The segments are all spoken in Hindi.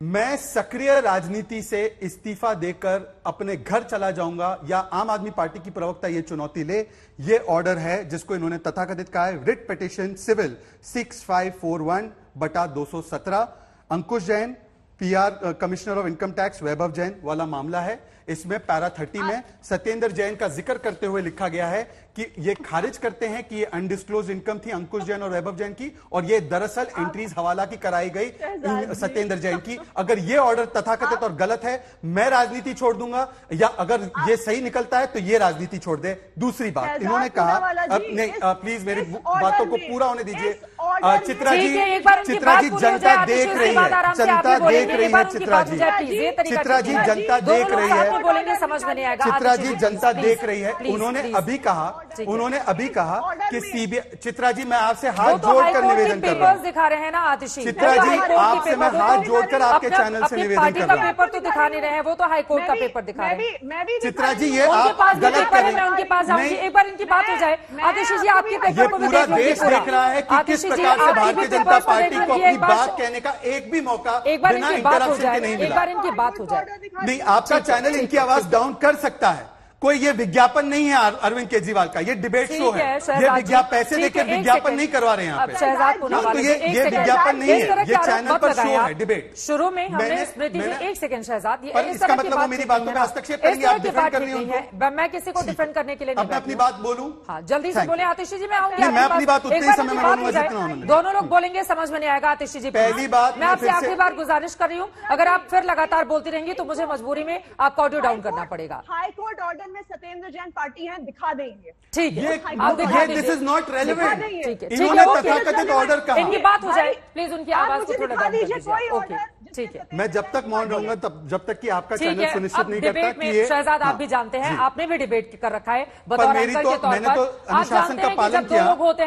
मैं सक्रिय राजनीति से इस्तीफा देकर अपने घर चला जाऊंगा या आम आदमी पार्टी की प्रवक्ता ये चुनौती ले। ये ऑर्डर है जिसको इन्होंने तथाकथित कहा है writ petition civil 6541/217 Ankush Jain PR commissioner of income tax Vaibhav Jain वाला मामला है। इसमें पैरा 30 में सत्येंद्र जैन का जिक्र करते हुए लिखा गया है कि ये खारिज करते हैं कि ये अनडिस्क्लोज इनकम थी अंकुश जैन और वैभव जैन की और ये दरअसल एंट्रीज हवाला की कराई गई सत्येंद्र जैन की। अगर ये ऑर्डर तथाकथित और गलत है मैं राजनीति छोड़ दूंगा या अगर ये सही निकलता है तो ये राजनीति छोड़ दे। दूसरी बात इन्होंने कहा अब नहीं प्लीज मेरी बातों को पूरा होने दीजिए। चित्रा जी जनता देख रही है, जनता देख रही है। चित्रा जी जनता देख रही है, बोलेंगे समझ में नहीं आएगा। चित्रा जी जनता देख रही है। उन्होंने अभी कहा कि सीबीआई। चित्रा जी मैं आपसे हाथ जोड़कर निवेदन कर रहा हूँ। दिखा रहे हैं ना आतिशी। चित्रा जी आपसे मैं हाथ जोड़कर आपके चैनल से निवेदन कर रहा हूँ। पेपर तो दिखा नहीं रहे हैं, वो तो हाईकोर्ट का पेपर दिखा रहे हैं। चित्रा जी ये आप गलत कर रहे हैं। उनके पास जाऊंगी, एक बार इनकी बात हो जाए। आतिशी जी आपके पेपर को पूरा देश देख रहा है कि किस प्रकार से भारतीय जनता पार्टी को अपनी बात कहने का एक भी मौका बिना इंटरप्शन के नहीं मिला। एक बार इनकी बात हो जाए। नहीं आपका चैनल इनकी आवाज डाउन कर सकता है। कोई ये विज्ञापन नहीं है अरविंद केजरीवाल का, ये डिबेट शो है। ये विज्ञापन पैसे देकर विज्ञापन नहीं करवा रहे हैं यहाँ पे। तो ये विज्ञापन नहीं है, ये चैनल पर शो है डिबेट। शुरू में हमने स्मृति जी एक सेकंड शहजाद, इसका मतलब वो मेरी बातों में हस्तक्षेप करेंगे, आप डिफेंड कर रही हैं। मैं किसी को डिफेंड करने के लिए नहीं अपनी बात बोलूं। हाँ जल्दी से बोले आतिशी जी। मैं आऊंगी, मैं अपनी बात उतने समय में बोलूंगा जितना उन्होंने। दोनों लोग बोलेंगे समझ में नहीं आएगा। आतिशी जी पहली बात मैं आपसे आखिरी बार गुजारिश कर रही हूँ, अगर आप फिर लगातार बोलती रहेंगी तो मुझे मजबूरी में आपका ऑडियो डाउन करना पड़ेगा। हाईकोर्ट ऑर्डर में सत्येंद्र जैन पार्टी है, दिखा देंगे। ठीक है, दिस इज नॉट रेलेवेंट। इन्होंने तथाकथित ऑर्डर कहा। इनकी बात हो जाए प्लीज, उनकी आवाज को थोड़ा डाउन कर दीजिए। ओके ठीक है, मैं जब तक मौन रहूंगा तब जब तक कि आपका चैनल सुनिश्चित नहीं करता कि ये शहजाद आप भी जानते हैं, आपने भी डिबेट कर रखा है बतौर एंकर के तौर पर। मैंने तो अनुशासन का पालन किया।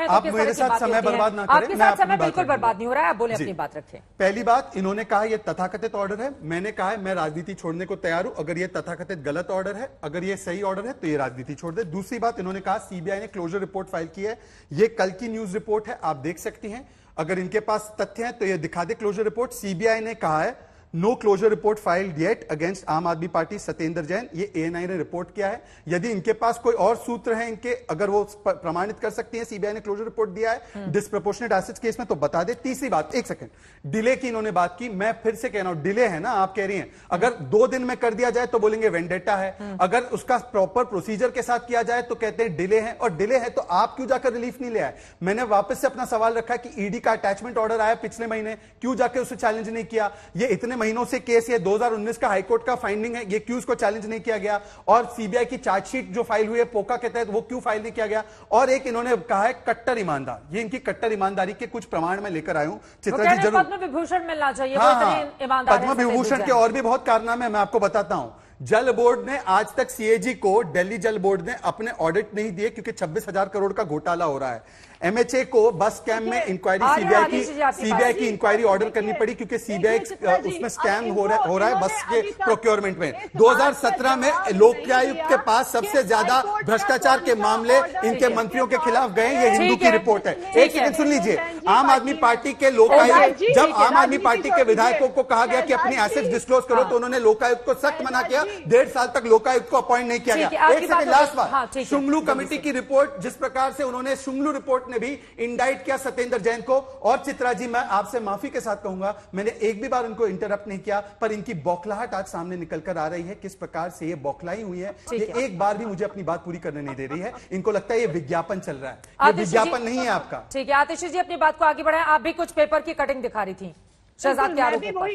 आप मेरे साथ समय बर्बाद ना करें। आपके साथ समय बिल्कुल बर्बाद नहीं हो रहा है, आप बोले अपनी बात रखें। पहली बात इन्होंने कहा ये तथाकथित ऑर्डर है, मैंने कहा है मैं राजनीति छोड़ने को तैयार हूं अगर ये तथाकथित गलत ऑर्डर है। अगर ये सही ऑर्डर है तो ये राजनीति छोड़ दे। दूसरी बात इन्होंने कहा सीबीआई ने क्लोजर रिपोर्ट फाइल की है, ये कल की न्यूज रिपोर्ट है, आप देख सकती हैं। अगर इनके पास तथ्य हैं तो ये दिखा दे क्लोजर रिपोर्ट। सीबीआई ने कहा है no closure report filed yet against Aam Aadmi party Satyendra Jain, ये एएनआई ने रिपोर्ट किया है। यदि इनके पास कोई और सूत्र है इनके, अगर वो प्रमाणित कर सकती है सीबीआई ने क्लोजर रिपोर्ट दिया है डिस्प्रपोर्शनेट एसेट्स केस में तो बता दे। तीसरी बात, एक सेकंड, डिले की इन्होंने बात की, मैं फिर से कह रहा हूं डिले है ना, आप कह रही हैं अगर 2 दिन में कर दिया जाए तो बोलेंगे वेंडेटा है, अगर उसका प्रॉपर प्रोसीजर के साथ किया जाए तो कहते हैं डिले है। और डिले है तो आप क्यों जाकर रिलीफ नहीं ले आए? मैंने वापस से अपना सवाल रखा कि ईडी का अटैचमेंट ऑर्डर आया पिछले महीने, क्यों जाकर उसे चैलेंज नहीं किया? ये इतने महीनों से केस 2019 का हाईकोर्ट का फाइंडिंग है, ये क्यों उसको चैलेंज नहीं किया गया? और सीबीआई की चार्जशीट जो फाइल हुई है पोका के तहत वो क्यों फाइल नहीं किया गया? और एक इन्होंने कहा है कट्टर ईमानदार, ये इनकी कट्टर ईमानदारी के कुछ प्रमाण मैं लेकर आया हूं। चित्रा जी जरूर पद्म विभूषण मिलना चाहिए। पद्म विभूषण के और भी बहुत कारनामे मैं आपको बताता हूं। जल बोर्ड ने आज तक सीएजी को, दिल्ली जल बोर्ड ने अपने ऑडिट नहीं दिए क्योंकि 26,000 करोड़ का घोटाला हो रहा है। एमएचए को बस स्कैम में इंक्वायरी सीबीआई की इंक्वायरी ऑर्डर करनी पड़ी क्योंकि सीबीआई उसमें स्कैम हो रहा है बस के प्रोक्योरमेंट में। 2017 में लोकायुक्त के पास सबसे ज्यादा भ्रष्टाचार के मामले इनके मंत्रियों के खिलाफ गए, ये हिंदू की रिपोर्ट है। एक सेकंड सुन लीजिए, आम आदमी पार्टी के लोकायुक्त, जब आम आदमी पार्टी के विधायकों को कहा गया कि अपनी एसेट्स डिस्क्लोज करो तो उन्होंने लोकायुक्त को सख्त मना किया। 1.5 साल तक लोकायुक्त को अपॉइंट नहीं किया गया। एक सेकंड, लास्ट बात, शुंगलू कमेटी की रिपोर्ट, जिस प्रकार से उन्होंने शुंगलू रिपोर्ट ने भी इंडाइट किया सत्येंद्र जैन को। और चित्रा जी मैं आपसे माफी के साथ कहूंगा, मैंने एक भी बार उनको इंटरप्ट नहीं किया, पर इनकी बौखलाहट आज सामने निकल कर आ रही है। किस प्रकार से ये बौखलाई हुई है, ये एक बार भी मुझे अपनी बात पूरी करने नहीं दे रही है। इनको लगता है ये विज्ञापन चल रहा है, ये विज्ञापन नहीं है आपका। ठीक है आतिशी जी अपनी बात को आगे बढ़ाएं। आप भी कुछ पेपर की कटिंग दिखा रही थी शहजाद के आरोप पर।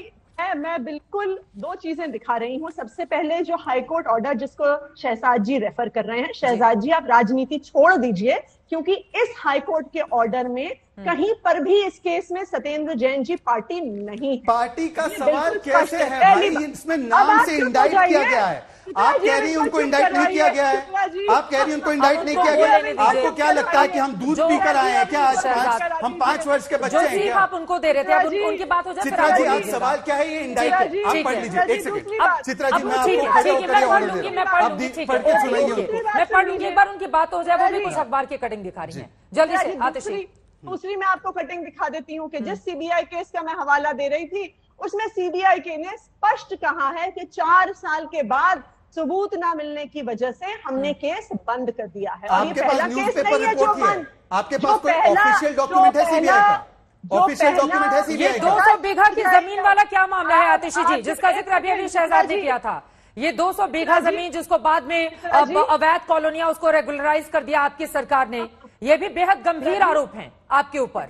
मैं बिल्कुल 2 चीजें दिखा रही हूँ। सबसे पहले जो हाईकोर्ट ऑर्डर जिसको शहजाद जी रेफर कर रहे हैं, शहजाद जी आप राजनीति छोड़ दीजिए क्योंकि इस हाईकोर्ट के ऑर्डर में कहीं पर भी इस केस में सत्येंद्र जैन जी पार्टी नहीं। पार्टी का सवाल कैसे है भाई? इसमें नाम से इंडाइट किया गया है। आप कह रही हैं उनको इंडाइट नहीं किया गया है, आप कह रही हैं उनको इंडाइट नहीं किया गया। आपको क्या लगता है कि हम दूध पीकर आए हैं क्या? आज हम 5 वर्ष के बच्चे हैं क्या? आप उनको दे रहे थे, अब उनकी बात हो जाए। चित्रा जी आज सवाल क्या है? ये इंडाइट आप पढ़ लीजिए। एक सेकंड चित्रा जी, मैं आपको खड़े होकर ऑर्डर दे रहा हूं, आप पढ़ के सुनाइए उनको। मैं पढ़ लूंगी, एक बार उनकी बात हो जाए। वो भी कुछ अखबार की कटिंग दिखा रही है, जल्दी से आतिशी। दूसरी मैं आपको कटिंग दिखा देती हूँ कि जिस सीबीआई केस का मैं हवाला दे रही थी उसमें सीबीआई के ने स्पष्ट कहा है कि 4 साल के बाद सबूत ना मिलने की वजह से हमने केस बंद कर दिया है। और ये पहला केस नहीं है जो बंद, आपके पास कोई ऑफिशियल डॉक्यूमेंट है सीबीआई का? ऑफिशियल डॉक्यूमेंट है सीबीआई का? 200 बीघा की जमीन वाला क्या मामला है आतिशी जी, जिसका जिक्र अभी शहजाद ने किया था? ये 200 बीघा जमीन जिसको बाद में अवैध कॉलोनियां उसको रेगुलराइज कर दिया आपकी सरकार ने, ये भी बेहद गंभीर आरोप हैं आपके ऊपर।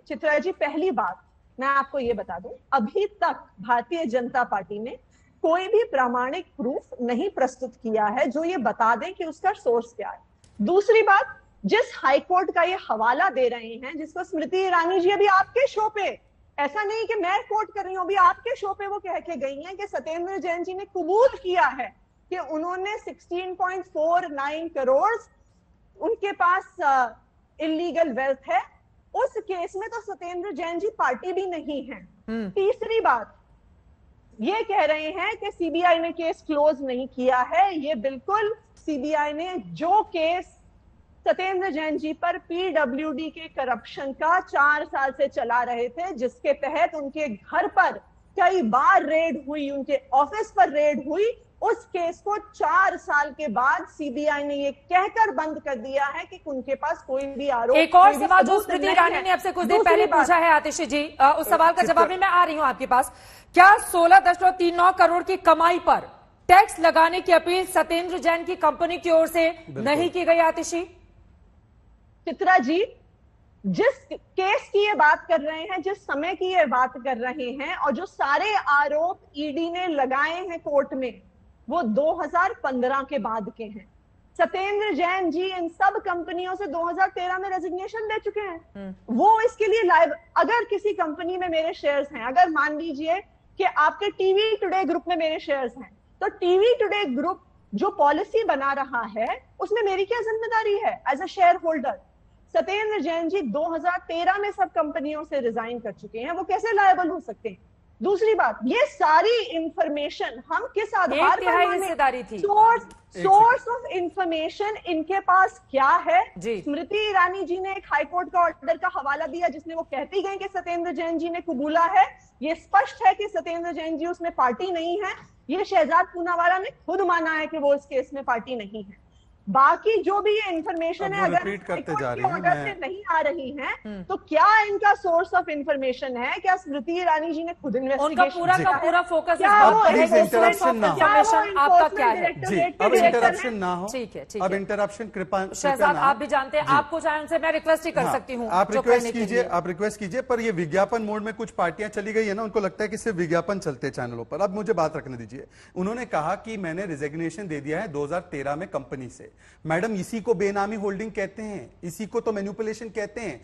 चित्रा जी पहली बात मैं आपको ये बता दूं, अभी तक भारतीय जनता पार्टी ने कोई भी प्रामाणिक प्रूफ नहीं प्रस्तुत किया है जो ये बता दे कि उसका सोर्स क्या है। दूसरी बात, जिस हाईकोर्ट का ये हवाला दे रहे हैं, जिसको स्मृति ईरानी जी अभी आपके शो पे, ऐसा नहीं कि मैं कोट कर रही हूं, अभी आपके शो पे वो कह के गई हैं कि सत्येंद्र जैन जी ने कबूल किया है कि उन्होंने 16.49 करोड़ उनके पास इलीगल वेल्थ है। उस केस में तो सत्येंद्र जैन जी पार्टी भी नहीं है। तीसरी बात, ये कह रहे हैं कि सीबीआई ने केस क्लोज नहीं किया है। ये बिल्कुल, सीबीआई ने जो केस सत्येंद्र जैन जी पर पीडब्ल्यूडी के करप्शन का 4 साल से चला रहे थे, जिसके तहत उनके घर पर कई बार रेड हुई, उनके ऑफिस पर रेड हुई, उस केस को 4 साल के बाद सीबीआई ने ये कहकर बंद कर दिया है कि उनके पास कोई भी आरोप। एक और सवाल जो स्मृति ईरानी ने आपसे कुछ देर पहले पूछा है आतिशी जी, उस सवाल का जवाब में मैं आ रही हूं आपके पास। क्या 16.39 करोड़ की कमाई पर टैक्स लगाने की अपील सत्येंद्र जैन की कंपनी की ओर से नहीं की गई आतिशी? चित्रा जी, जिस केस की ये बात कर रहे हैं, जिस समय की ये बात कर रहे हैं, और जो सारे आरोप ईडी ने लगाए हैं कोर्ट में, वो 2015 के बाद के हैं। सत्येंद्र जैन जी इन सब कंपनियों से 2013 में रेजिग्नेशन दे चुके हैं। वो इसके लिए लाइव, अगर किसी कंपनी में मेरे शेयर्स हैं, अगर मान लीजिए कि आपके टीवी टुडे ग्रुप में मेरे शेयर्स हैं, तो टीवी टुडे ग्रुप जो पॉलिसी बना रहा है उसमें मेरी क्या जिम्मेदारी है as a shareholder? Satyendra Jain ji 2013 में सब कंपनियों से रिजाइन कर चुके हैं, वो कैसे लायबल हो सकते हैं? दूसरी बात, ये सारी इंफॉर्मेशन हम किस आधार पर हिस्सेदारी थी? सोर्स ऑफ इंफॉर्मेशन इनके पास क्या है? स्मृति ईरानी जी ने एक हाईकोर्ट का ऑर्डर का हवाला दिया जिसमें वो कहती गई कि सत्येंद्र जैन जी ने कबूला है। ये स्पष्ट है कि सत्येंद्र जैन जी उसमें पार्टी नहीं है। ये शहजाद पूनावाला ने खुद माना है कि वो इस केस में पार्टी नहीं है। बाकी जो भी ये इंफॉर्मेशन है, अगर ऑर्डर से नहीं आ रही है, तो क्या इनका सोर्स ऑफ इंफॉर्मेशन है? क्या स्मृति ईरानी जी ने खुद इन्वेस्टिगेशन? उनका पूरा फोकस इंटरप्शन ना आपका क्या है जी? अब इंटरप्शन ना हो। ठीक है, अब इंटरप्शन कृपा शहजाद, आप भी जानते हैं, आपको चाहे उनसे मैं रिक्वेस्ट ही कर सकती हूँ। आप रिक्वेस्ट कीजिए, पर ये विज्ञापन मोड में कुछ पार्टियां चली गई है ना, उनको लगता है कि सिर्फ विज्ञापन चलते चैनलों पर। अब मुझे बात रखने दीजिए। उन्होंने कहा कि मैंने रिजिग्नेशन दे दिया है 2013 में कंपनी से। मैडम, इसी को बेनामी होल्डिंग कहते हैं, इसी को तो मैनिपुलेशन कहते हैं।